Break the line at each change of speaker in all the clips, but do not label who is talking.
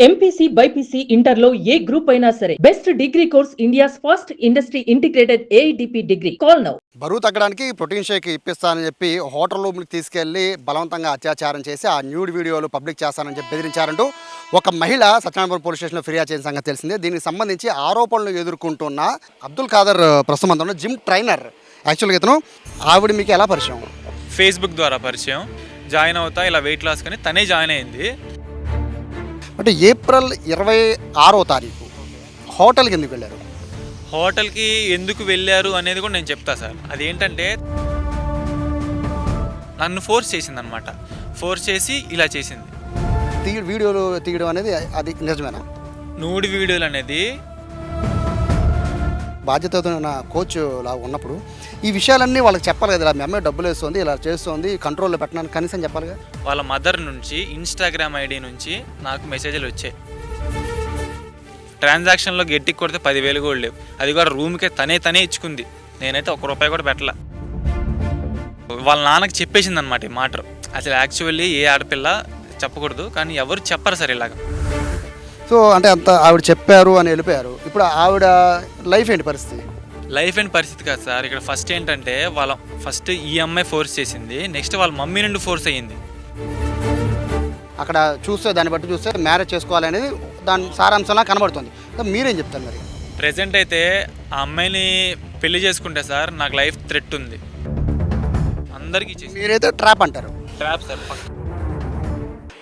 MPC BiPC ఇంటర్లో ఏ group అయినా సరే best degree course India's first industry integrated AIDP degree. Call now.
బరువు తగ్గడానికి ప్రోటీన్ షేక్ ఇప్పిస్తానని చెప్పి హోటల్ రూమ్కి తీసుకెళ్లి బలవంతంగా అత్యాచారం చేసి ఆ న్యూడ్ వీడియోలు పబ్లిక్ చేస్తానని చెప్పి బెదిరించారంటూ ఒక మహిళ సత్యనారాయణపురం పోలీస్ స్టేషన్లో ఫిర్యాదు చేసిన సంగతి తెలిసిందే. దీనికి సంబంధించి ఆరోపణలు ఎదుర్కొంటున్న అబ్దుల్ ఖాదర్ ప్రస్తుతం అంతా జిమ్ ట్రైనర్. యాక్చువల్గా ఇతను ఆవిడ మీకు ఎలా పరిచయం?
ఫేస్బుక్ ద్వారా పరిచయం. జాయిన్ అవుతా ఇలా వెయిట్ లాస్ కానీ తనే జాయిన్ అయింది.
అంటే ఏప్రిల్ 26వ తారీఖు హోటల్కి ఎందుకు వెళ్ళారు?
హోటల్కి ఎందుకు వెళ్ళారు అనేది కూడా నేను చెప్తా సార్. అదేంటంటే నన్ను ఫోర్స్ చేసింది అనమాట. ఫోర్స్ చేసి ఇలా చేసింది.
వీడియోలు తీయడం అనేది అది నిజమేనా?
నూడి వీడియోలు అనేది
బాధ్యతతో నా కోచ్ లాగా ఉన్నప్పుడు ఈ విషయాలన్నీ వాళ్ళకి చెప్పాలి కదా. మీ అమ్మాయి డబ్బులు వేస్తుంది, ఇలా చేస్తుంది, కంట్రోల్లో పెట్టడానికి కనీసం చెప్పాలిగా.
వాళ్ళ మదర్ నుంచి ఇన్స్టాగ్రామ్ ఐడి నుంచి నాకు మెసేజ్లు వచ్చాయి. ట్రాన్సాక్షన్లో గట్టికి కొడితే 10,000 కూడా లేవు. అది కూడా రూమ్కే తనే ఇచ్చుకుంది. నేనైతే ₹1 కూడా పెట్టలా. వాళ్ళ నాన్నకి చెప్పేసింది అనమాట ఈ మాట. అసలు యాక్చువల్లీ ఏ ఆడపిల్ల చెప్పకూడదు, కానీ ఎవరు చెప్పరు సార్ ఇలాగ.
సో అంటే అంత ఆవిడ చెప్పారు అని వెళ్ళిపోయారు. ఇప్పుడు ఆవిడ లైఫ్ ఏంటి పరిస్థితి?
లైఫ్ అండ్ పరిస్థితి కాదు సార్. ఇక్కడ ఫస్ట్ ఏంటంటే ఫస్ట్ ఈ అమ్మాయి ఫోర్స్ చేసింది. నెక్స్ట్ వాళ్ళ మమ్మీ నుండి ఫోర్స్ అయ్యింది.
అక్కడ చూస్తే దాన్ని బట్టి చూస్తే మ్యారేజ్ చేసుకోవాలనేది దాని సారాంశంలా కనబడుతుంది. మీరేం చెప్తారు మరి?
ప్రెజెంట్ అయితే ఆ అమ్మాయిని పెళ్లి చేసుకుంటే సార్ నాకు లైఫ్ థ్రెట్ ఉంది. అందరికీ
మీరైతే ట్రాప్ అంటారు.
Trap sir.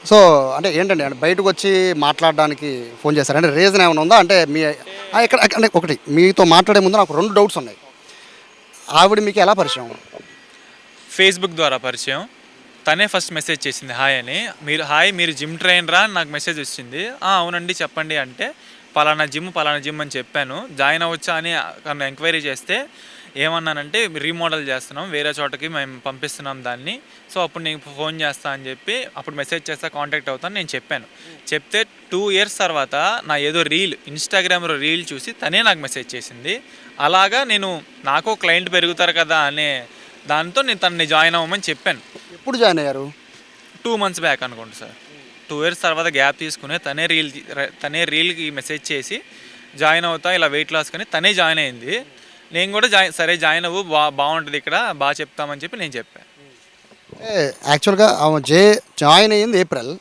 సో అంటే ఏంటండి, అంటే బయటకు వచ్చి మాట్లాడడానికి ఫోన్ చేశారు అంటే రీజన్ ఏమైనా ఉందా? అంటే మీ ఇక్కడ అంటే ఒకటి మీతో మాట్లాడే ముందు నాకు 2 డౌట్స్ ఉన్నాయి. ఆవిడ మీకు ఎలా పరిచయం?
ఫేస్బుక్ ద్వారా పరిచయం. తనే ఫస్ట్ మెసేజ్ చేసింది హాయ్ అని. మీరు జిమ్ ట్రైనరా అని నాకు మెసేజ్ వచ్చింది. అవునండి చెప్పండి అంటే పలానా జిమ్ అని చెప్పాను. జాయిన్ అవ్వచ్చా అని ఎంక్వైరీ చేస్తే ఏమన్నానంటే రీమోడల్ చేస్తున్నాం, వేరే చోటకి మేము పంపిస్తున్నాం దాన్ని, సో అప్పుడు నీకు ఫోన్ చేస్తా అని చెప్పి అప్పుడు మెసేజ్ చేస్తా, కాంటాక్ట్ అవుతాను నేను చెప్పాను. చెప్తే 2 years తర్వాత నా ఏదో ఇన్స్టాగ్రామ్లో రీల్ చూసి తనే నాకు మెసేజ్ చేసింది. అలాగా నాకు క్లయింట్ పెరుగుతారు కదా అనే దాంతో నేను తనని జాయిన్ అవ్వమని చెప్పాను.
ఎప్పుడు జాయిన్ అయ్యారు?
2 months బ్యాక్ అనుకోండి సార్. 2 years తర్వాత గ్యాప్ తీసుకుని తనే రీల్కి మెసేజ్ చేసి జాయిన్ అవుతా ఇలా వెయిట్ లాస్ కానీ తనే జాయిన్ అయింది. నేను కూడా సరే జాయిన్ అవ్వు, బాగుంటుంది ఇక్కడ, బాగా చెప్తామని చెప్పి నేను చెప్పాను.
యాక్చువల్గా జాయిన్ అయ్యింది ఏప్రిల్,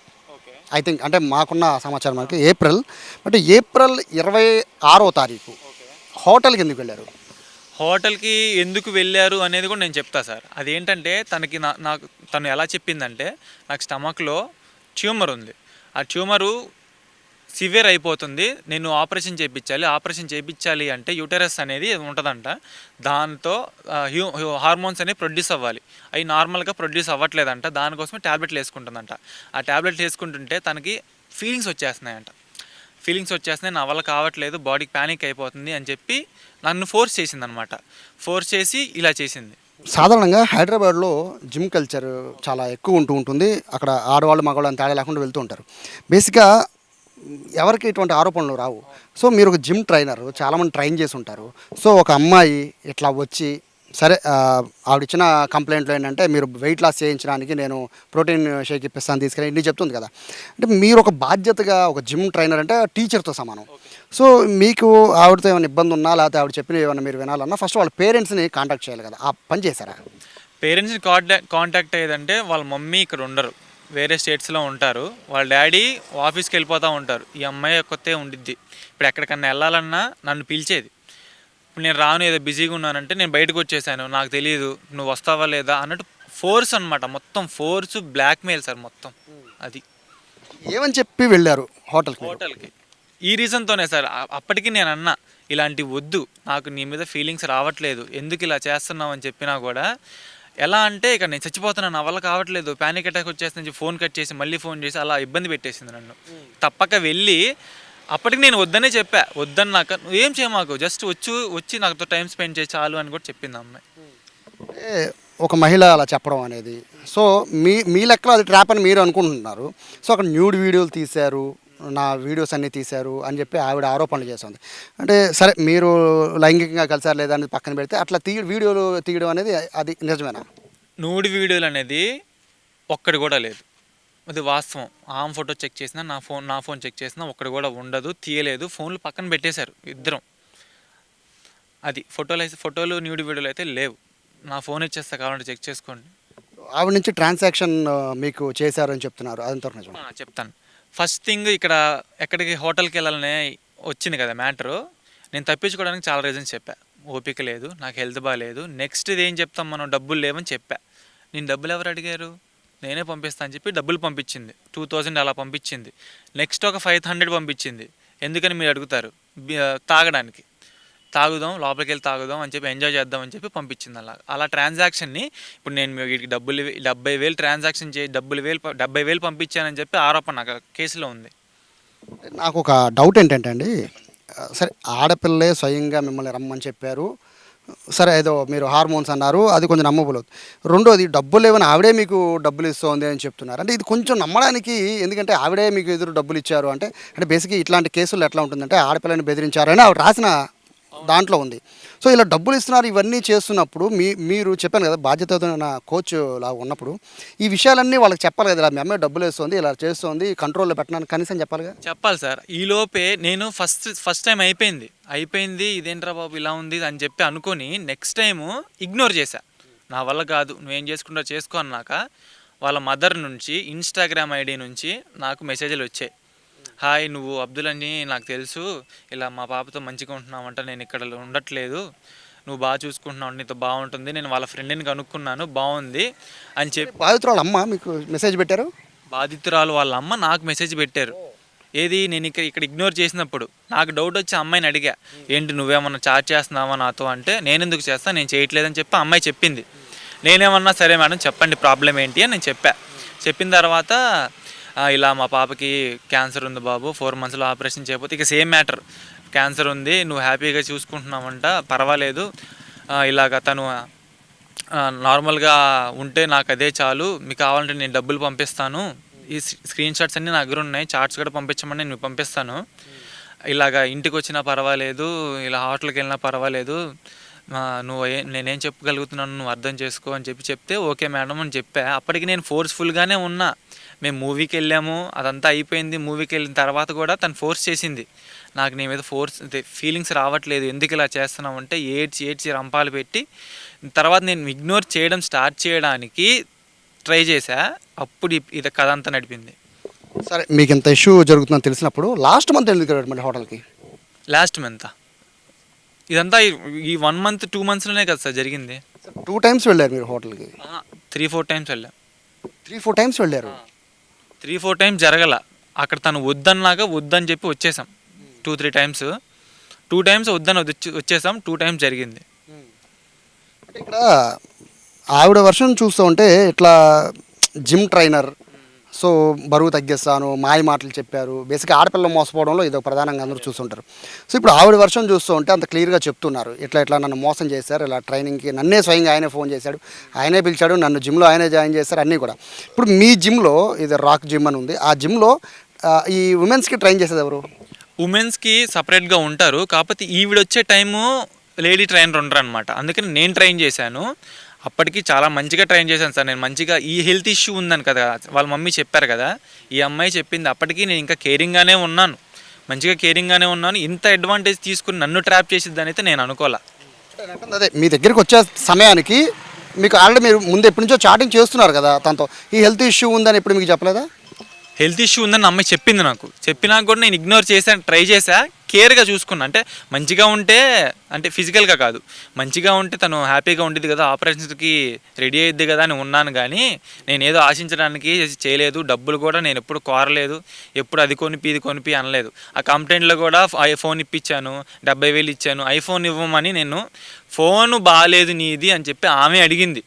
ఐ థింక్. అంటే మాకున్న సమాచారం మనకి ఏప్రిల్. అంటే ఏప్రిల్ 26వ తారీఖు హోటల్కి ఎందుకు వెళ్ళారు?
హోటల్కి ఎందుకు వెళ్ళారు అనేది కూడా నేను చెప్తా సార్. అదేంటంటే తను ఎలా చెప్పిందంటే నాకు స్టమక్లో ట్యూమర్ ఉంది, ఆ ట్యూమరు సివియర్ అయిపోతుంది, నేను ఆపరేషన్ చేయించాలి అంటే యూటెరస్ అనేది ఉంటుందంట, దాంతో హార్మోన్స్ అనేవి ప్రొడ్యూస్ అవ్వాలి, అవి నార్మల్గా ప్రొడ్యూస్ అవ్వట్లేదంట, దానికోసమే ట్యాబ్లెట్లు వేసుకుంటుందంట. ఆ ట్యాబ్లెట్లు వేసుకుంటుంటే తనకి ఫీలింగ్స్ వచ్చేస్తున్నాయి, నా వల్ల కావట్లేదు, బాడీకి ప్యానిక్ అయిపోతుంది అని చెప్పి నన్ను ఫోర్స్ చేసిందనమాట. ఫోర్స్ చేసి ఇలా చేసింది.
సాధారణంగా హైదరాబాద్లో జిమ్ కల్చర్ చాలా ఎక్కువ ఉంటుంది. అక్కడ ఆడవాళ్ళు మగవాళ్ళు అని తేడా లేకుండా వెళ్తూ ఉంటారు. బేసిక్గా ఎవరికి ఇటువంటి ఆరోపణలు రావు. సో మీరు ఒక జిమ్ ట్రైనర్, చాలామంది ట్రైన్ చేసి ఉంటారు. సో ఒక అమ్మాయి ఇట్లా వచ్చి సరే ఆవిడిచ్చిన కంప్లైంట్లు ఏంటంటే మీరు వెయిట్ లాస్ చేయించడానికి నేను ప్రోటీన్ షేక్ ఇప్పిస్తాను తీసుకెళ్ళి ఇన్ని చెప్తుంది కదా. అంటే మీరు ఒక బాధ్యతగా ఒక జిమ్ ట్రైనర్ అంటే టీచర్తో సమానం. సో మీకు ఆవిడతో ఏమైనా ఇబ్బంది ఉన్నా, లేకపోతే ఆవిడ చెప్పిన ఏమైనా మీరు వినాలన్నా ఫస్ట్ వాళ్ళ పేరెంట్స్ని కాంటాక్ట్ చేయాలి కదా. ఆ పని చేశారా?
పేరెంట్స్ని కాంటాక్ట్ అయ్యేదంటే వాళ్ళ మమ్మీ ఇక్కడ ఉండరు, వేరే స్టేట్స్లో ఉంటారు, వాళ్ళ డాడీ ఆఫీస్కి వెళ్ళిపోతూ ఉంటారు. ఈ అమ్మాయి ఒక్కతే ఉండిద్ది. ఇప్పుడు ఎక్కడికన్నా వెళ్ళాలన్నా నన్ను పిలిచేది. ఇప్పుడు నేను రాను, ఏదో బిజీగా ఉన్నానంటే నేను బయటకు వచ్చేసాను, నాకు తెలియదు నువ్వు వస్తావా లేదా అన్నట్టు ఫోర్స్ అనమాట. మొత్తం ఫోర్స్, బ్లాక్మెయిల్ సార్ మొత్తం. అది
ఏమని చెప్పి వెళ్ళారు
హోటల్కి? ఈ రీజన్తోనే సార్. అప్పటికి నేను అన్నా ఇలాంటివి వద్దు, నాకు నీ మీద ఫీలింగ్స్ రావట్లేదు, ఎందుకు ఇలా చేస్తున్నావు అని చెప్పినా కూడా ఎలా అంటే ఇక నేను చచ్చిపోతున్నాను, నా వల్ల కావట్లేదు, ప్యానిక్ అటాక్ వచ్చేస్తుంది, ఫోన్ కట్ చేసి మళ్ళీ ఫోన్ చేసి అలా ఇబ్బంది పెట్టేసింది నన్ను. తప్పక వెళ్ళి అప్పటికి నేను వద్దనే చెప్పా, వద్దన్నాక నువ్వు ఏం చేయమాకు, జస్ట్ వచ్చి నాతో టైం స్పెండ్ చేసి చాలు అని కూడా చెప్పింది అమ్మాయి.
ఒక మహిళ అలా చెప్పడం అనేది, సో మీ లెక్కలో అది ట్రాప్ అని మీరు అనుకుంటున్నారు. సో అక్కడ న్యూడ్ వీడియోలు తీశారు, నా వీడియోస్ అన్నీ తీశారు అని చెప్పి ఆవిడ ఆరోపణలు చేస్తుంది. అంటే సరే మీరు లైంగికంగా కలిసారు లేదా అనేది పక్కన పెడితే అట్లా వీడియోలు తీయడం అనేది అది నిజమేనా?
నూడి వీడియోలు అనేది ఒక్కటి కూడా లేదు. అది వాస్తవం. ఆమె ఫోటో చెక్ చేసినా, నా ఫోన్ చెక్ చేసినా ఒక్కటి కూడా ఉండదు, తీయలేదు. ఫోన్లు పక్కన పెట్టేశారు ఇద్దరం. అది ఫోటోలు న్యూడ్ వీడియోలు అయితే లేవు. నా ఫోన్ ఇచ్చేస్తా, కావాలంటే చెక్ చేసుకోండి.
ఆవిడ నుంచి ట్రాన్సాక్షన్ మీకు చేశారని చెప్తున్నారు, అదంతవరకు నిజం?
చెప్తాను. ఫస్ట్ థింగ్ ఇక్కడ ఎక్కడికి హోటల్కి వెళ్ళాలనే వచ్చింది కదా మ్యాటరు. నేను తప్పించుకోవడానికి చాలా రీజన్స్ చెప్పా. ఓపిక లేదు, నాకు హెల్త్ బాగాలేదు. నెక్స్ట్ ఇది ఏం చెప్తాం మనం, డబ్బులు లేవని చెప్పా. నేను డబ్బులు ఎవరు అడిగారు, నేనే పంపిస్తా అని చెప్పి డబ్బులు పంపించింది. 2000 అలా పంపించింది. నెక్స్ట్ ఒక 500 పంపించింది. ఎందుకని మీరు అడుగుతారు, తాగడానికి. తాగుదాం, లోపలికి వెళ్ళి తాగుదాం అని చెప్పి, ఎంజాయ్ చేద్దాం అని చెప్పి పంపించింది. అలా ట్రాన్సాక్షన్ని ఇప్పుడు నేను వీటికి 70,000 ట్రాన్సాక్షన్ 70,000 పంపించానని చెప్పి ఆరోపణ నాకు కేసులో ఉంది.
నాకు ఒక డౌట్ ఏంటంటే అండి, సరే ఆడపిల్లే స్వయంగా మిమ్మల్ని రమ్మని చెప్పారు, సరే ఏదో మీరు హార్మోన్స్ అన్నారు, అది కొంచెం నమ్మబుల్ అవుతుంది. రెండోది డబ్బులు లేవని ఆవిడే మీకు డబ్బులు ఇస్తుంది అని చెప్తున్నారు. అంటే ఇది కొంచెం నమ్మడానికి, ఎందుకంటే ఆవిడే మీకు ఎదురు డబ్బులు ఇచ్చారు అంటే బేసిక్గా ఇట్లాంటి కేసులు ఎట్లా ఉంటుందంటే ఆడపిల్లని బెదిరించారని ఆవిడ రాసిన దాంట్లో ఉంది. సో ఇలా డబ్బులు ఇస్తున్నారు, ఇవన్నీ చేస్తున్నప్పుడు మీరు చెప్పాను కదా బాధ్యతతో కోచ్ లాగా ఉన్నప్పుడు ఈ విషయాలన్నీ వాళ్ళకి చెప్పాలి కదా, ఇలా మీ అమ్మాయి డబ్బులు వేస్తుంది, ఇలా చేస్తుంది, కంట్రోల్లో పెట్టడానికి కనీసం చెప్పాలిగా.
చెప్పాలి సార్. ఈలోపే నేను ఫస్ట్ టైం అయిపోయింది, ఇదేంట్రా బాబు ఇలా ఉంది అని చెప్పి అనుకొని నెక్స్ట్ టైము ఇగ్నోర్ చేశా. నా వల్ల కాదు, నువ్వేం చేసుకుంటా చేసుకో అన్నాక వాళ్ళ మదర్ నుంచి ఇన్స్టాగ్రామ్ ఐడి నుంచి నాకు మెసేజ్లు వచ్చాయి. హాయ్, నువ్వు అబ్దుల్ అని నాకు తెలుసు, ఇలా మా పాపతో మంచిగా ఉంటున్నావంట, నేను ఇక్కడ ఉండట్లేదు, నువ్వు బాగా చూసుకుంటున్నావు, నీతో బాగుంటుంది, నేను వాళ్ళ ఫ్రెండ్ని కనుక్కున్నాను, బాగుంది అని చెప్పి.
బాధితురాలు అమ్మ మీకు మెసేజ్ పెట్టారు?
బాధితురాలు వాళ్ళ అమ్మ నాకు మెసేజ్ పెట్టారు. ఏది, నేను ఇక్కడ ఇగ్నోర్ చేసినప్పుడు నాకు డౌట్ వచ్చి అమ్మాయిని అడిగా, ఏంటి నువ్వేమన్నా చాట్ చేస్తున్నావా నాతో అంటే, నేను ఎందుకు చేస్తాను, నేను చేయట్లేదని చెప్పి అమ్మాయి చెప్పింది. నేనేమన్నా సరే మేడం చెప్పండి ప్రాబ్లం ఏంటి అని నేను చెప్పిన తర్వాత ఇలా మా పాపకి క్యాన్సర్ ఉంది బాబు, 4 monthsలో ఆపరేషన్ చేయకపోతే, ఇక సేమ్ మ్యాటర్, క్యాన్సర్ ఉంది, నువ్వు హ్యాపీగా చూసుకుంటున్నావంట, పర్వాలేదు, ఇలాగ తను నార్మల్గా ఉంటే నాకు అదే చాలు, మీకు కావాలంటే నేను డబ్బులు పంపిస్తాను, ఈ స్క్రీన్ షాట్స్ అన్నీ నా దగ్గర ఉన్నాయి, చార్ట్స్ కూడా పంపించమని నేను పంపిస్తాను, ఇలాగ ఇంటికి వచ్చినా పర్వాలేదు, ఇలా హోటల్కి వెళ్ళినా పర్వాలేదు, నేనేం చెప్పగలుగుతున్నాను నువ్వు అర్థం చేసుకో అని చెప్తే ఓకే మేడం అని చెప్పా. అప్పటికి నేను ఫోర్స్ఫుల్గానే ఉన్నా. మేము మూవీకి వెళ్ళాము, అదంతా అయిపోయింది. మూవీకి వెళ్ళిన తర్వాత కూడా తను ఫోర్స్ చేసింది. నాకు నీ మీద ఫీలింగ్స్ రావట్లేదు, ఎందుకు ఇలా చేస్తున్నావు అంటే ఏడ్చి రంపాలు పెట్టి తర్వాత నేను ఇగ్నోర్ చేయడం స్టార్ట్ చేయడానికి ట్రై చేశా. అప్పుడు ఇది కథ అంతా నడిపింది.
సరే, మీకు ఇంత ఇష్యూ జరుగుతుందని తెలిసినప్పుడు లాస్ట్ మంత్ ఎందుకు వెళ్ళారు మళ్ళీ హోటల్కి?
లాస్ట్ మంత్ ఇదంతా ఈ 1 month 2 monthsలోనే కదా సార్ జరిగింది.
2 times వెళ్ళారు మీరు హోటల్కి?
3-4 times వెళ్ళాం.
3-4 times వెళ్ళారు?
3-4 times జరగల. అక్కడ తను వద్దని చెప్పి వచ్చేసాం. 2-3 times 2 times వద్దని వచ్చేసాం. 2 times జరిగింది.
అంటే ఇక్కడ ఆవిడ వర్షన్ చూస్తూ ఉంటే ఇట్లా జిమ్ ట్రైనర్, సో బరువు తగ్గిస్తాను, మాయ మాటలు చెప్పారు, బేసిక్గా ఆడపిల్ల మోసపోవడంలో ఇది ప్రధానంగా అందరూ చూస్తుంటారు. సో ఇప్పుడు ఆవిడ వర్షన్ చూస్తూ ఉంటే అంత క్లియర్గా చెప్తున్నారు, ఇట్లా నన్ను మోసం చేశారు, ఇలా ట్రైనింగ్కి నన్నే స్వయంగా ఆయనే ఫోన్ చేశాడు, ఆయనే పిలిచాడు, నన్ను జిమ్లో ఆయనే జాయిన్ చేశారు, అన్నీ కూడా. ఇప్పుడు మీ జిమ్లో ఇది రాక్ జిమ్ అని ఉంది, ఆ జిమ్లో ఈ ఉమెన్స్కి ట్రైన్ చేసేది ఎవరు?
ఉమెన్స్కి సపరేట్గా ఉంటారు, కాకపోతే ఈవిడొచ్చే టైము లేడీ ట్రైనర్ ఉండరు అనమాట. అందుకని నేను ట్రైన్ చేశాను. అప్పటికి చాలా మంచిగా ట్రైన్ చేశాను సార్. నేను మంచిగా ఈ హెల్త్ ఇష్యూ ఉందని కదా వాళ్ళ మమ్మీ చెప్పారు కదా, ఈ అమ్మాయి చెప్పింది. అప్పటికి నేను ఇంకా కేరింగ్గానే ఉన్నాను, మంచిగా కేరింగ్గానే ఉన్నాను. ఇంత అడ్వాంటేజ్ తీసుకుని నన్ను ట్రాప్ చేసిద్దని అయితే నేను అనుకోలే.
అదే మీ దగ్గరికి వచ్చే సమయానికి మీకు ఆల్రెడీ మీరు ముందు ఎప్పటి నుంచో చాటింగ్ చేస్తున్నారు కదా తనతో, ఈ హెల్త్ ఇష్యూ ఉందని ఎప్పుడు మీకు చెప్పలేదా?
హెల్త్ ఇష్యూ ఉందని అమ్మాయి చెప్పింది నాకు. చెప్పినాక కూడా నేను ఇగ్నోర్ చేశాను, ట్రై చేశా, కేర్గా చూసుకున్నా. అంటే మంచిగా ఉంటే, అంటే ఫిజికల్గా కాదు, మంచిగా ఉంటే తను హ్యాపీగా ఉండేది కదా, ఆపరేషన్స్కి రెడీ అయ్యిద్ది కదా అని ఉన్నాను. కానీ నేను ఏదో ఆశించడానికి చేయలేదు. డబ్బులు కూడా నేను ఎప్పుడు కోరలేదు, ఎప్పుడు అది కొనిపి ఇది కొనిపి అనలేదు. ఆ కంప్లైంట్లో కూడా ఐఫోన్ ఇప్పించాను, 70,000 ఇచ్చాను, ఐఫోన్ ఇవ్వమని. నేను ఫోను బాగాలేదు నీది అని చెప్పి ఆమె అడిగింది.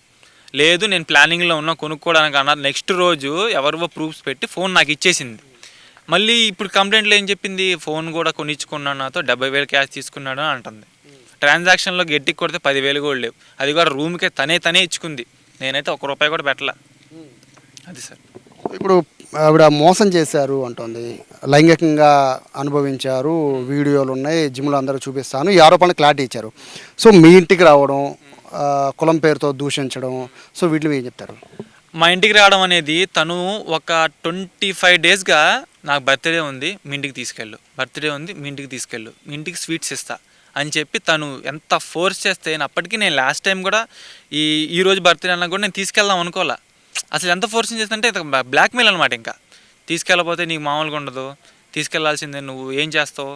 లేదు నేను ప్లానింగ్లో ఉన్నా కొనుక్కోవడానికి అన్నారు. నెక్స్ట్ రోజు ఎవరివో ప్రూఫ్స్ పెట్టి ఫోన్ నాకు ఇచ్చేసింది. మళ్ళీ ఇప్పుడు కంప్లైంట్లో ఏం చెప్పింది, ఫోన్ కూడా కొనిచ్చుకున్నాను, నాతో 70,000 క్యాష్ తీసుకున్నాడు అని అంటుంది. ట్రాన్సాక్షన్లో గట్టికి కొడితే 10,000 కూడా లేవు. అది కూడా రూమ్కే తనే ఇచ్చుకుంది. నేనైతే ₹1 కూడా పెట్టలే. అది సార్.
ఇప్పుడు ఆవిడ మోసం చేశారు అంటుంది, లైంగికంగా అనుభవించారు, వీడియోలు ఉన్నాయి, జిమ్లో అందరూ చూపిస్తాను, ఈ ఆరోపణలు క్లారిటీ ఇచ్చారు. సో మీ ఇంటికి రావడం, కులం పేరుతో దూషించడం, సో వీటిని ఏం చెప్తారు?
మా ఇంటికి రావడం అనేది తను ఒక 25 డేస్గా నాకు బర్త్డే ఉంది మీ ఇంటికి తీసుకెళ్ళు, బర్త్డే ఉంది మీ ఇంటికి తీసుకెళ్ళు, మీ ఇంటికి స్వీట్స్ ఇస్తా అని చెప్పి తను ఎంత ఫోర్స్ చేస్తే అప్పటికి నేను లాస్ట్ టైం కూడా ఈ రోజు బర్త్డే అన్నా కూడా నేను తీసుకెళ్దాం అనుకోలే. అసలు ఎంత ఫోర్సింగ్ చేస్తుంటే బ్లాక్మెయిల్ అనమాట. ఇంకా తీసుకెళ్ళకపోతే నీకు మామూలుగా ఉండదు, తీసుకెళ్లాల్సిందే, నువ్వు ఏం చేస్తావు,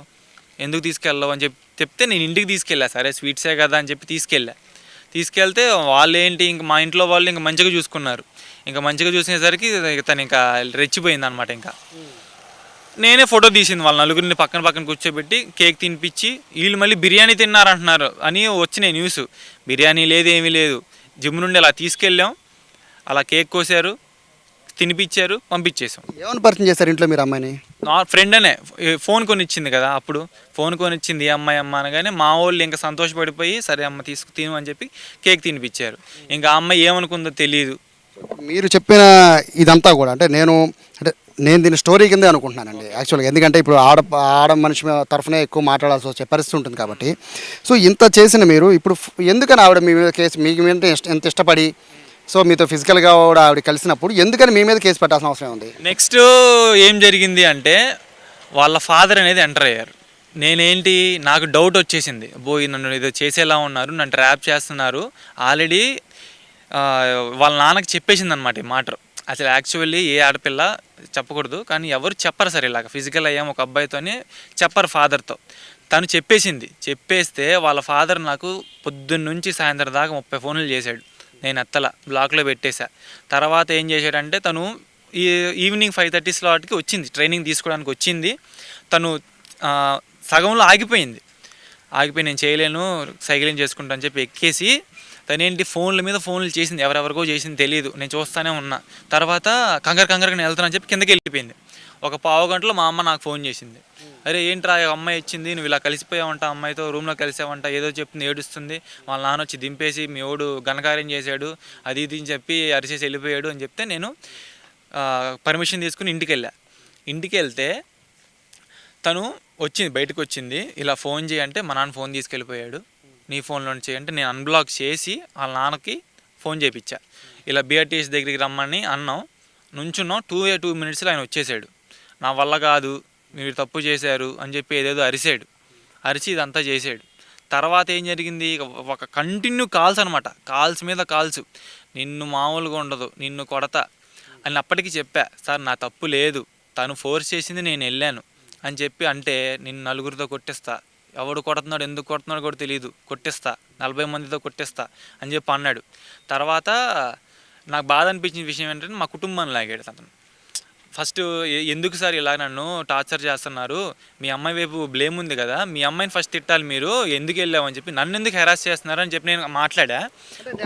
ఎందుకు తీసుకెళ్ళవు అని చెప్తే నేను ఇంటికి తీసుకెళ్ళా. సరే స్వీట్సే కదా అని చెప్పి తీసుకెళ్తే వాళ్ళు ఏంటి ఇంక మా ఇంట్లో వాళ్ళు ఇంకా మంచిగా చూసుకున్నారు. ఇంకా మంచిగా చూసేసరికి తను ఇంకా రెచ్చిపోయింది అనమాట. ఇంకా నేనే ఫోటో తీసింది వాళ్ళ నలుగురిని పక్కన కూర్చోబెట్టి కేక్ తినిపించి, వీళ్ళు మళ్ళీ బిర్యానీ తిన్నారంటున్నారు అని వచ్చినాయి న్యూస్. బిర్యానీ లేదు, ఏమీ లేదు. జిమ్ నుండి అలా తీసుకెళ్ళాం, అలా కేక్ కోసారు, తినిపించారు, పంపించేసాం.
ఏమైనా పరిచయం చేశారు ఇంట్లో మీరు అమ్మాయిని?
నా ఫ్రెండ్ అనే ఫోన్ కొనిచ్చింది కదా, అప్పుడు ఫోన్ కొనిచ్చింది అమ్మాయి అమ్మ అనగానే మా వాళ్ళు ఇంకా సంతోషపడిపోయి సరే అమ్మ తిను అని చెప్పి కేక్ తినిపించారు. ఇంకా ఆ అమ్మాయి ఏమనుకుందో తెలియదు.
మీరు చెప్పిన ఇదంతా కూడా అంటే నేను దీని స్టోరీ కిందే అనుకుంటున్నానండి యాక్చువల్గా. ఎందుకంటే ఇప్పుడు ఆడ మనిషి తరఫునే ఎక్కువ మాట్లాడాల్సి వచ్చే పరిస్థితి ఉంటుంది కాబట్టి. సో ఇంత చేసిన మీరు ఇప్పుడు ఎందుకని ఆవిడ మీ మీద కేసు మీకు మీద ఎంత ఇష్టపడి సో మీతో ఫిజికల్గా కూడా ఆవిడ కలిసినప్పుడు ఎందుకని మీ మీద కేసు పెట్టాల్సిన అవసరం ఉంది?
నెక్స్ట్ ఏం జరిగింది అంటే వాళ్ళ ఫాదర్ అనేది ఎంటర్ అయ్యారు. నేనేంటి నాకు డౌట్ వచ్చేసింది, నన్ను ఏదో చేసేలా ఉన్నారు, నన్ను ట్రాప్ చేస్తున్నారు. ఆల్రెడీ వాళ్ళ నాన్నకి చెప్పేసింది అనమాట ఈ మాట. అసలు యాక్చువల్లీ ఏ ఆడపిల్ల చెప్పకూడదు, కానీ ఎవరు చెప్పరు సార్ ఇలాగ ఫిజికల్ అయ్యాం ఒక అబ్బాయితోనే చెప్పరు ఫాదర్తో. తను చెప్పేస్తే వాళ్ళ ఫాదర్ నాకు పొద్దున్న నుంచి సాయంత్రం దాకా 30 ఫోన్లు చేశాడు. నేను ఎత్తల, బ్లాక్లో పెట్టేశా. తర్వాత ఏం చేశాడంటే తను ఈవినింగ్ 5:30 స్లాట్కి వచ్చింది, ట్రైనింగ్ తీసుకోవడానికి వచ్చింది. తను సగంలో ఆగిపోయి నేను చేయలేను, సైక్లింగ్ చేసుకుంటా అని చెప్పి ఎక్కేసి తనేంటి ఫోన్ల మీద ఫోన్లు చేసింది, ఎవరెవరికో చేసింది తెలియదు. నేను చూస్తూనే ఉన్నా. తర్వాత కంగారుగా నేను వెళ్తానని చెప్పి కిందకి వెళ్ళిపోయింది. ఒక పావు గంటలో మా అమ్మ నాకు ఫోన్ చేసింది, అరే ఏంట్రా అమ్మాయి వచ్చింది, నువ్వు ఇలా కలిసిపోయావంట, అమ్మాయితో రూమ్లో కలిసావంట, ఏదో చెప్తుంది, ఏడుస్తుంది, వాళ్ళ నాన్న వచ్చి దింపేసి మీ ఓడు ఘనకార్యం చేశాడు అది ఇది అని చెప్పి అరిచేసి వెళ్ళిపోయాడు అని చెప్తే నేను పర్మిషన్ తీసుకుని ఇంటికి వెళ్తే తను బయటకు వచ్చింది. ఇలా ఫోన్ చేయంటే మా నాన్న ఫోన్ తీసుకెళ్ళిపోయాడు, నీ ఫోన్లో చేయంటే నేను అన్బ్లాక్ చేసి వాళ్ళ నాన్నకి ఫోన్ చేయించా. ఇలా బిఆర్టీఎస్ దగ్గరికి రమ్మని అన్నాం, నుంచున్నాం. 2 మినిట్స్లో ఆయన వచ్చేసాడు. నా వల్ల కాదు, మీరు తప్పు చేశారు అని చెప్పి ఏదేదో అరిచి ఇదంతా చేసాడు. తర్వాత ఏం జరిగింది, ఒక కంటిన్యూ కాల్స్ అనమాట, కాల్స్ మీద కాల్స్, నిన్ను మామూలుగా ఉండదు, నిన్ను కొడతా అని అప్పటికి చెప్పా. సార్ నా తప్పు లేదు, తను ఫోర్స్ చేసింది, నేను వెళ్ళాను అని చెప్పి అంటే నిన్ను నలుగురితో కొట్టిస్తా, ఎవడు కొడుతున్నాడు ఎందుకు కొడుతున్నాడు కూడా తెలియదు, కొట్టిస్తా, 40 మందితో కొట్టిస్తా అని చెప్పి అన్నాడు. తర్వాత నాకు బాధ అనిపించిన విషయం ఏంటంటే మా కుటుంబాన్ని లాగాడు అతను. ఫస్ట్ ఎందుకు సార్ ఇలా నన్ను టార్చర్ చేస్తున్నారు, మీ అమ్మాయి వైపు బ్లేమ్ ఉంది కదా, మీ అమ్మాయిని ఫస్ట్ తిట్టాలి, మీరు ఎందుకు వెళ్ళామని చెప్పి నన్ను ఎందుకు హెరాస్ చేస్తున్నారు అని చెప్పి నేను మాట్లాడా.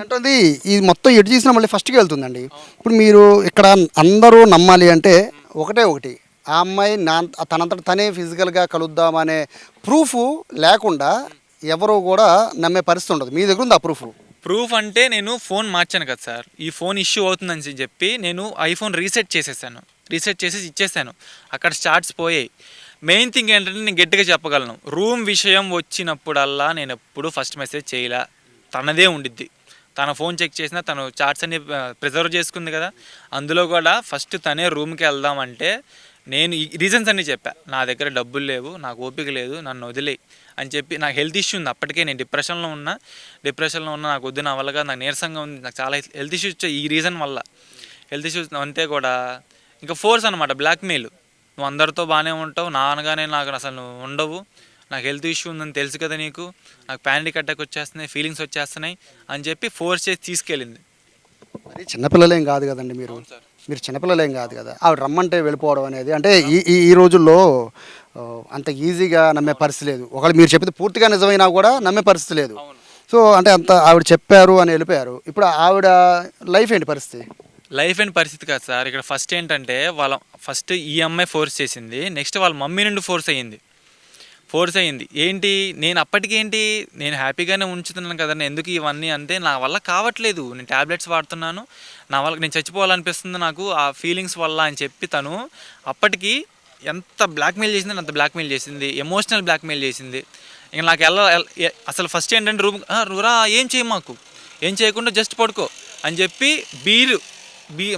అంటే ఇది మొత్తం ఎటు చేసినా మళ్ళీ ఫస్ట్కి వెళ్తుందండి. ఇప్పుడు మీరు ఇక్కడ అందరూ నమ్మాలి అంటే ఒకటి ఆ అమ్మాయి తనంతట తనే ఫిజికల్గా కలుద్దామనే ప్రూఫ్ లేకుండా ఎవరు కూడా నమ్మే పరిస్థితి ఉండదు. మీ దగ్గర ఉంది ఆ ప్రూఫ్
అంటే నేను ఫోన్ మార్చాను కదా సార్, ఈ ఫోన్ ఇష్యూ అవుతుందని చెప్పి నేను ఐఫోన్ రీసెట్ చేసేసి ఇచ్చేసాను. అక్కడ స్టార్ట్స్ పోయాయి. మెయిన్ థింగ్ ఏంటంటే నేను గట్టిగా చెప్పగలను, రూమ్ విషయం వచ్చినప్పుడల్లా నేను ఎప్పుడు ఫస్ట్ మెసేజ్ చేయలే, తనదే ఉండిద్ది. తన ఫోన్ చెక్ చేసినా తను చాట్స్ అన్ని ప్రిజర్వ్ చేసుకుంది కదా, అందులో కూడా ఫస్ట్ తనే రూమ్కి వెళ్దామంటే నేను ఈ రీజన్స్ అన్నీ చెప్పా. నా దగ్గర డబ్బులు లేవు, నాకు ఓపిక లేదు, నన్ను వదిలేయి అని చెప్పి. నాకు హెల్త్ ఇష్యూ ఉంది, అప్పటికే నేను డిప్రెషన్లో ఉన్నా, నాకు వద్దు, నా వల్ల నాకు నీరసంగా ఉంది, నాకు చాలా హెల్త్ ఇష్యూస్ వచ్చాయి ఈ రీజన్ వల్ల. హెల్త్ ఇష్యూస్ అంతే కూడా ఇంకా ఫోర్స్ అనమాట, బ్లాక్మెయిల్. నువ్వు అందరితో బాగానే ఉంటావు, నా అనగానే నాకు అసలు నువ్వు ఉండవు, నాకు హెల్త్ ఇష్యూ ఉందని తెలుసు కదా నీకు, నాకు ప్యానిక్ అటాక్ వచ్చేస్తున్నాయి, ఫీలింగ్స్ వచ్చేస్తున్నాయి అని చెప్పి ఫోర్స్ చేసి తీసుకెళ్ళింది.
మరి చిన్నపిల్లలేం కాదు కదండి మీరు చిన్నపిల్లలేం కాదు కదా, ఆవిడ రమ్మంటే వెళ్ళిపోవడం అనేది అంటే ఈ రోజుల్లో అంత ఈజీగా నమ్మే పరిస్థితి లేదు. ఒకవేళ మీరు చెప్పేది పూర్తిగా నిజమైనా కూడా నమ్మే పరిస్థితి లేదు. సో అంటే అంత ఆవిడ చెప్పారు అని వెళ్ళిపోయారు. ఇప్పుడు ఆవిడ లైఫ్ ఏంటి పరిస్థితి
కాదు సార్. ఇక్కడ ఫస్ట్ ఏంటంటే ఫస్ట్ ఈ అమ్మాయి ఫోర్స్ చేసింది, నెక్స్ట్ వాళ్ళ మమ్మీ నుండి ఫోర్స్ అయ్యింది. ఏంటి నేను అప్పటికేంటి నేను హ్యాపీగానే ఉంచుతున్నాను కదా, ఎందుకు ఇవన్నీ అంటే నా వల్ల కావట్లేదు, నేను ట్యాబ్లెట్స్ వాడుతున్నాను, నా వల్ల నేను చచ్చిపోవాలనిపిస్తుంది నాకు ఆ ఫీలింగ్స్ వల్ల అని చెప్పి తను అప్పటికి ఎంత బ్లాక్మెయిల్ చేసింది, అంత బ్లాక్మెయిల్ చేసింది, ఎమోషనల్ బ్లాక్మెయిల్ చేసింది. ఇంకా నాకు అసలు ఫస్ట్ ఏంటంటే రూరా ఏం చేయకుండా జస్ట్ పడుకో అని చెప్పి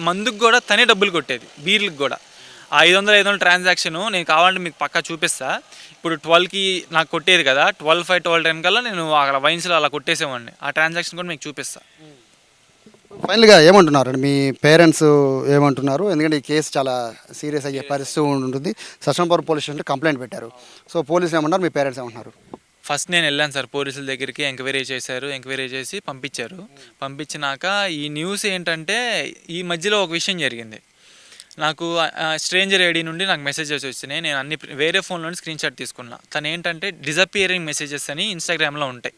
మందుకు కూడా తనే డబ్బులు కొట్టేది, బీర్లకు కూడా. ఆ 500 ట్రాన్సాక్షన్ నేను కావాలంటే మీకు పక్కా చూపిస్తా. ఇప్పుడు 12కి నాకు కొట్టేది కదా, 12:05 12:10 కల్లా నేను అక్కడ వైన్స్లో అలా కొట్టేసేవాడిని. ఆ ట్రాన్సాక్షన్ కూడా మీకు చూపిస్తా.
ఫైనల్గా ఏమంటున్నారు మీ పేరెంట్స్ ఏమంటున్నారు? ఎందుకంటే ఈ కేసు చాలా సీరియస్ అయ్యే పరిస్థితి ఉంటుంది. సత్యనారాయణపురం పోలీస్ స్టేషన్లో కంప్లైంట్ పెట్టారు. సో పోలీసులు ఏమంటారు, మీ పేరెంట్స్ ఏమంటున్నారు?
ఫస్ట్ నేను వెళ్ళాను సార్ పోలీసుల దగ్గరికి, ఎంక్వైరీ చేశారు, ఎంక్వైరీ చేసి పంపించారు. పంపించినాక ఈ న్యూస్ ఏంటంటే ఈ మధ్యలో ఒక విషయం జరిగింది. నాకు స్ట్రేంజర్ ఐడి నుండి నాకు మెసేజెస్ వచ్చినాయి. నేను అన్ని వేరే ఫోన్ నుండి స్క్రీన్ షాట్ తీసుకున్నా. తను ఏంటంటే డిజపియరింగ్ మెసేజెస్ అని ఇన్స్టాగ్రామ్లో ఉంటాయి.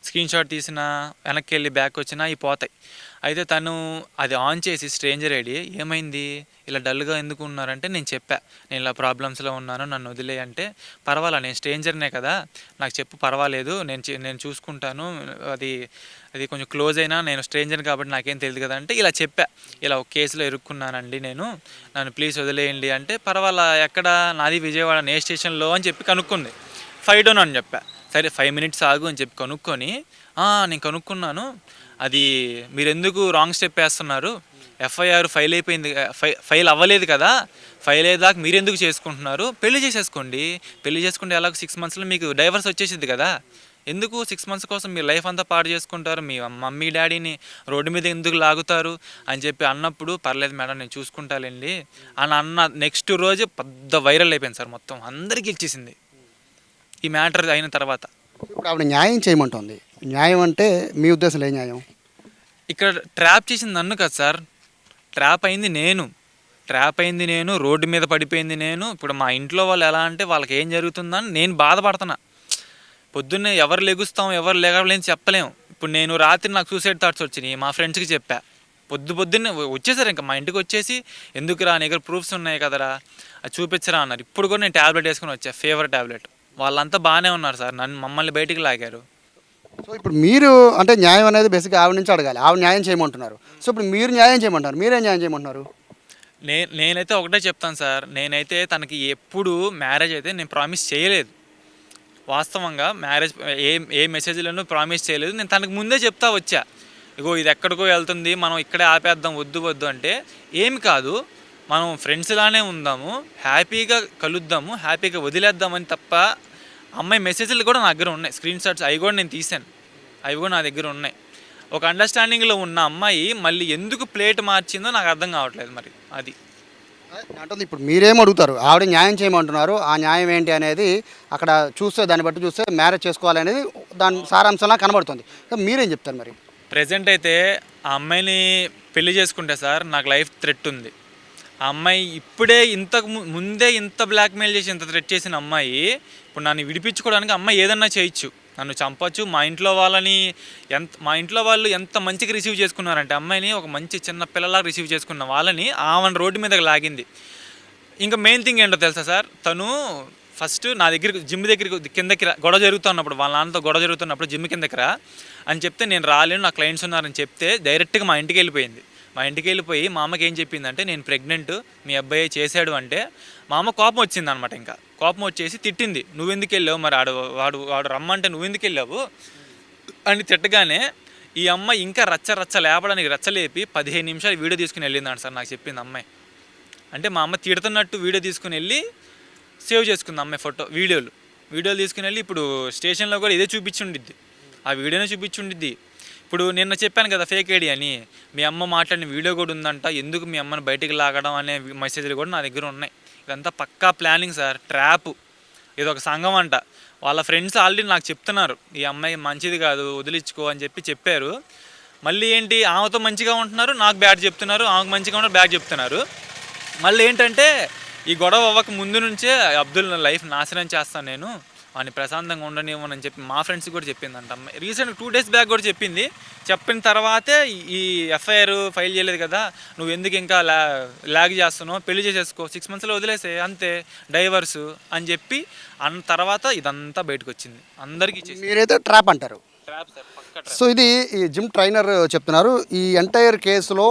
స్క్రీన్ షాట్ తీసినా వెనక్కి వెళ్ళి బ్యాక్ వచ్చినా ఇవి పోతాయి. అయితే తను అది ఆన్ చేసి స్ట్రేంజర్ ఐడి ఏమైంది ఇలా డల్గా ఎందుకు ఉన్నారంటే నేను చెప్పా, నేను ఇలా ప్రాబ్లమ్స్లో ఉన్నాను, నన్ను వదిలేయి అంటే, పర్వాలా నేను స్ట్రేంజర్నే కదా, నాకు చెప్పు పర్వాలేదు, నేను చూసుకుంటాను, అది కొంచెం క్లోజ్ అయినా నేను స్ట్రేంజర్ కాబట్టి నాకేం తెలియదు కదా అంటే ఇలా చెప్పా. ఇలా ఒక కేసులో ఇరుక్కున్నానండి నేను, నన్ను ప్లీజ్ వదిలేయండి అంటే, పర్వాలా ఎక్కడ, నాది విజయవాడ ఏ స్టేషన్లో అని చెప్పి కనుక్కుంది. 5 డౌన్ అని చెప్పా. సరే 5 మినిట్స్ ఆగు అని చెప్పి కనుక్కొని, నేను కనుక్కున్నాను, అది మీరు ఎందుకు రాంగ్ స్టెప్ వేస్తున్నారు, ఎఫ్ఐఆర్ ఫైల్ అయిపోయింది, ఫైల్ అవ్వలేదు కదా, ఫైల్ అయ్యేదాకా మీరు ఎందుకు చేసుకుంటున్నారు, పెళ్లి చేసేసుకోండి, పెళ్లి చేసుకుంటే ఎలాగో 6 మంత్స్లో మీకు డైవర్స్ వచ్చేసింది కదా, ఎందుకు 6 మంత్స్ కోసం మీరు లైఫ్ అంతా పాడు చేసుకుంటారు, మీ మమ్మీ డాడీని రోడ్డు మీద ఎందుకు లాగుతారు అని చెప్పి అన్నప్పుడు, పర్లేదు మేడం నేను చూసుకుంటాలేండి అని అన్న నెక్స్ట్ రోజు పెద్ద వైరల్ అయిపోయింది సార్, మొత్తం అందరికీ ఇచ్చేసింది ఈ మ్యాటర్ అయిన తర్వాత.
ఇప్పుడు ఆవిడ న్యాయం చేయమంటుంది. న్యాయం అంటే మీ ఉద్దేశంలో ఏ న్యాయం?
ఇక్కడ ట్రాప్ చేసింది నన్ను కదా సార్, ట్రాప్ అయింది నేను, రోడ్డు మీద పడిపోయింది నేను. ఇప్పుడు మా ఇంట్లో వాళ్ళు ఎలా అంటే వాళ్ళకి ఏం జరుగుతుందని నేను బాధపడుతున్నా. పొద్దున్నే ఎవరు లెగుస్తాం ఎవరు లేగలేని చెప్పలేము. ఇప్పుడు నేను రాత్రి నాకు సూసైడ్ థాట్స్ వచ్చినాయి, మా ఫ్రెండ్స్కి చెప్పా, పొద్దున్నే వచ్చేసారు ఇంకా మా ఇంటికి వచ్చేసి, ఎందుకురా నీ దగ్గర ప్రూఫ్స్ ఉన్నాయి కదరా అది చూపించరా అన్నారు. ఇప్పుడు కూడా నేను ట్యాబ్లెట్ వేసుకుని వచ్చా, ఫీవర్ ట్యాబ్లెట్. వాళ్ళంతా బాగానే ఉన్నారు సార్, మమ్మల్ని బయటికి లాగారు.
సో ఇప్పుడు మీరు అంటే న్యాయం అనేది బేసిక్గా ఆవిడ నుంచి అడగాలి, ఆవిడ న్యాయం చేయమంటున్నారు. సో ఇప్పుడు మీరు న్యాయం చేయమంటారు, మీరేం న్యాయం చేయమంటున్నారు?
నేనైతే ఒకటే చెప్తాను సార్, నేనైతే తనకి ఎప్పుడు మ్యారేజ్ అయితే నేను ప్రామిస్ చేయలేదు. వాస్తవంగా మ్యారేజ్ ఏ మెసేజ్లను ప్రామిస్ చేయలేదు. నేను తనకు ముందే చెప్తా వచ్చా, ఇగో ఇది ఎక్కడికో వెళ్తుంది, మనం ఇక్కడే ఆపేద్దాం, వద్దు అంటే, ఏమి కాదు మనం ఫ్రెండ్స్లానే ఉందాము, హ్యాపీగా కలుద్దాము, హ్యాపీగా వదిలేద్దామని తప్ప. అమ్మాయి మెసేజ్లు కూడా నా దగ్గర ఉన్నాయి, స్క్రీన్ షాట్స్ అవి కూడా నేను తీసాను, అవి కూడా నా దగ్గర ఉన్నాయి. ఒక అండర్స్టాండింగ్లో ఉన్న అమ్మాయి మళ్ళీ ఎందుకు ప్లేట్ మార్చిందో నాకు అర్థం కావట్లేదు. మరి అది
అంటే ఇప్పుడు మీరేం అడుగుతారు, ఆవిడ న్యాయం చేయమంటున్నారు, ఆ న్యాయం ఏంటి అనేది అక్కడ చూస్తే, దాన్ని బట్టి చూస్తే మ్యారేజ్ చేసుకోవాలనేది దాని సారాంశంలా కనబడుతుంది. మీరేం చెప్తారు మరి?
ప్రజెంట్ అయితే ఆ అమ్మాయిని పెళ్లి చేసుకుంటే సార్ నాకు లైఫ్ థ్రెట్ ఉంది. ఆ అమ్మాయి ఇప్పుడే ముందే ఇంత బ్లాక్మెయిల్ చేసి ఇంత థ్రెట్ చేసిన అమ్మాయి ఇప్పుడు నన్ను విడిపించుకోవడానికి అమ్మాయి ఏదన్నా చేయొచ్చు, నన్ను చంపచ్చు. మా ఇంట్లో వాళ్ళు ఎంత మంచిగా రిసీవ్ చేసుకున్నారంటే అమ్మాయిని ఒక మంచి చిన్న పిల్లలాగా రిసీవ్ చేసుకున్న వాళ్ళని ఆమెను రోడ్డు మీదకి లాగింది. ఇంకా మెయిన్ థింగ్ ఏంటో తెలుసా సార్, తను ఫస్ట్ నా దగ్గరికి జిమ్ దగ్గరికి కిందకి గొడవ జరుగుతున్నప్పుడు, వాళ్ళ నాన్నతో గొడవ జరుగుతున్నప్పుడు జిమ్ కిందకి రా అని చెప్తే, నేను రాలేను నా క్లయింట్స్ ఉన్నారని చెప్తే డైరెక్ట్గా మా ఇంటికి వెళ్ళిపోయింది. మా ఇంటికి వెళ్ళిపోయి మా అమ్మకి ఏం చెప్పిందంటే, నేను ప్రెగ్నెంట్, మీ అబ్బాయి చేశాడు అంటే, మా అమ్మ కోపం వచ్చింది అనమాట. ఇంకా కోపం వచ్చేసి తిట్టింది, నువ్వెందుకు వెళ్ళావు, మరి వాడు రమ్మంటే నువ్వెందుకు వెళ్ళావు అని తిట్టగానే ఈ అమ్మాయి ఇంకా రచ్చ లేపడానికి రచ్చలేపి 15 నిమిషాలు వీడియో తీసుకుని వెళ్ళిందంట సార్, నాకు చెప్పింది అమ్మాయి. అంటే మా అమ్మ తిడుతున్నట్టు వీడియో తీసుకుని వెళ్ళి సేవ్ చేసుకుంది అమ్మాయి వీడియోలు తీసుకుని వెళ్ళి ఇప్పుడు స్టేషన్లో కూడా ఇదే చూపించుండిద్ది, ఆ వీడియోనే చూపించుండిద్ది. ఇప్పుడు నిన్న చెప్పాను కదా ఫేక్ ఐడి అని, మీ అమ్మ మాట్లాడిన వీడియో కూడా ఉందంట, ఎందుకు మీ అమ్మని బయటికి లాగడం అనే మెసేజ్లు కూడా నా దగ్గర ఉన్నాయి. ఇదంతా పక్కా ప్లానింగ్ సార్, ట్రాప్. ఇది ఒక సంఘం అంట. వాళ్ళ ఫ్రెండ్స్ ఆల్రెడీ నాకు చెప్తున్నారు, ఈ అమ్మాయి మంచిది కాదు వదిలించుకో అని చెప్పారు. మళ్ళీ ఏంటి, ఆమెతో మంచిగా ఉంటున్నారు, నాకు బ్యాడ్ చెప్తున్నారు, ఆమెకు మంచిగా ఉన్నారు, బ్యాడ్ చెప్తున్నారు. మళ్ళీ ఏంటంటే ఈ గొడవ అవ్వక ముందు నుంచే అబ్దుల్ లైఫ్ నాశనం చేస్తాను నేను, వాడిని ప్రశాంతంగా ఉండనివ్వనని చెప్పి మా ఫ్రెండ్స్ కూడా చెప్పిందంట అమ్మాయి. రీసెంట్ 2 days బ్యాక్ కూడా చెప్పింది. చెప్పిన తర్వాతే ఈ ఎఫ్ఐఆర్ ఫైల్ చేయలేదు కదా, నువ్వు ఎందుకు ఇంకా లాగ్ చేస్తున్నావు, పెళ్లి చేసేసుకో, 6 monthsలో వదిలేసే అంతే, డైవర్స్ అని చెప్పి అన్న తర్వాత ఇదంతా బయటకు వచ్చింది అందరికీ.
మీరైతే ట్రాప్ అంటారు.
ట్రాప్ సార్, పక్కా ట్రాప్.
సో ఇది ఈ జిమ్ ట్రైనర్ చెప్తున్నారు. ఈ ఎంటైర్ కేసులో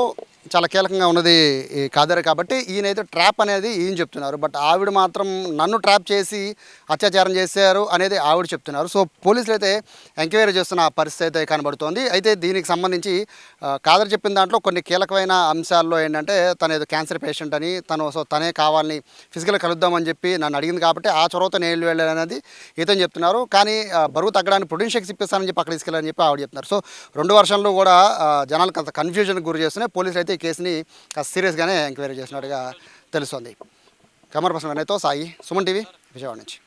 చాలా కీలకంగా ఉన్నది ఈ కాదరే కాబట్టి ఈయనైతే ట్రాప్ అనేది ఈయన చెప్తున్నారు. బట్ ఆవిడ మాత్రం నన్ను ట్రాప్ చేసి అత్యాచారం చేశారు అనేది ఆవిడ చెప్తున్నారు. సో పోలీసులు అయితే ఎంక్వైరీ చేస్తున్న పరిస్థితి అయితే కనబడుతోంది. అయితే దీనికి సంబంధించి కాదర్ చెప్పిన దాంట్లో కొన్ని కీలకమైన అంశాల్లో ఏంటంటే తను ఏదో క్యాన్సర్ పేషెంట్ అని తనే కావాలని ఫిజికల్గా కలుద్దామని చెప్పి నన్ను అడిగింది కాబట్టి ఆ చొరవతో నేను వెళ్ళాను అనేది ఇతను చెప్తున్నారు. కానీ బరువు తగ్గడానికి ప్రోటీన్ షేక్స్ ఇప్పిస్తానని చెప్పి అక్కడ తీసుకెళ్ళని చెప్పి ఆవిడ చెప్తున్నారు. సో రెండు వర్షన్లు కూడా జనాలకు అంత కన్ఫ్యూజన్కి గురి చేస్తున్నాయి. పోలీసులు అయితే ఈ కేసుని కాస్త సీరియస్గానే ఎంక్వైరీ చేసినట్టుగా తెలుస్తోంది. కెమెరా పర్సన్ వినయ్తో సాయి, సుమన్ టీవీ, విజయవాడ నుంచి.